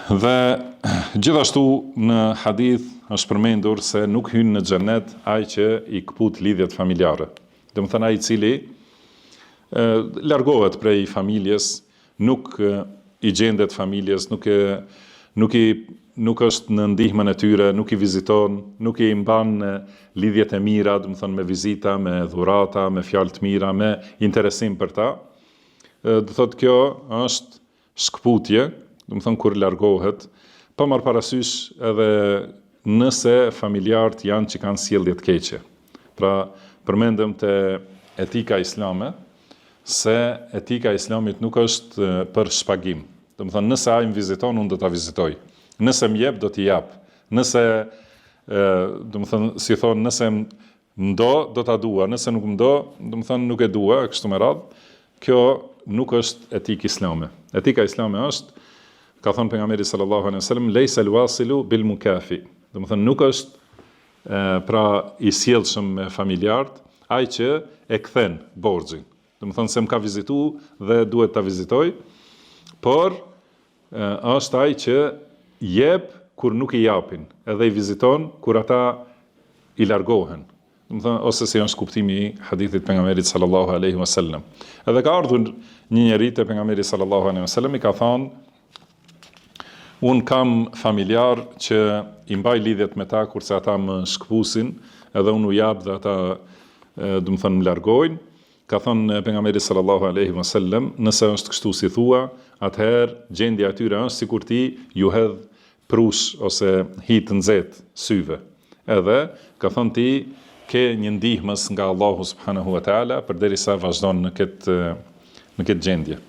Dhe gjithashtu në hadith është përmendur se nuk hyn në xhenet ai që i kput lidhjet familjare. Domethënë ai i cili largohet prej familjes, nuk i gjendet familjes, nuk është në ndihmën e tyre, nuk i viziton, nuk i mban lidhjet e mira, domethënë me vizita, me dhurata, me fjalë të mira, me interesim për ta. Do thotë kjo është shkputje, domethënë kur largohet, pa marrë parasysh edhe nëse familjarët janë që kanë sjellje të keqe. Pra, përmendëm te etika islame, se etika e islamit nuk është për shpagim. Domethënë nëse ai më viziton, unë do ta vizitoj. Nëse më jep, do t'i jap. Nëse domethënë si thon, nëse më do, do ta dua, nëse nuk më do, domethënë nuk e dua, kështu me radhë. Kjo nuk është etikë islame. Etika islame është, ka thënë pejgamberi sallallahu alaihi wasallam, leysa al-wasilu bil mukafi. Domethënë nuk është pra i sjellshëm me familjarët, ai që e kthen borxhin. Domethënë se më ka vizitu dhe duhet ta vizitoj, por është ai që jep kur nuk i japin, edhe i viziton kur ata i largohen. Domethënë ose si është kuptimi i hadithit pejgamberit sallallahu alaihi wasallam. Edhe ka ardhur një njeri te pejgamberi sallallahu alaihi wasallam i ka thënë, un kam familjar që i mbaj lidhjet me ta kurse ata më shkpusin, edhe unë u jap dhe ata domethënë më largojnë. Ka thënë pejgamberi sallallahu alaihi wasallam, nëse është kështu si thua, atëherë gjendja e tyre është sikur ti ju hedh prush ose hi të nxehtë syve. Edhe ka thënë ti ke një ndihmës nga Allahu subhanahu wa taala përderisa vazhdon në këtë gjendje.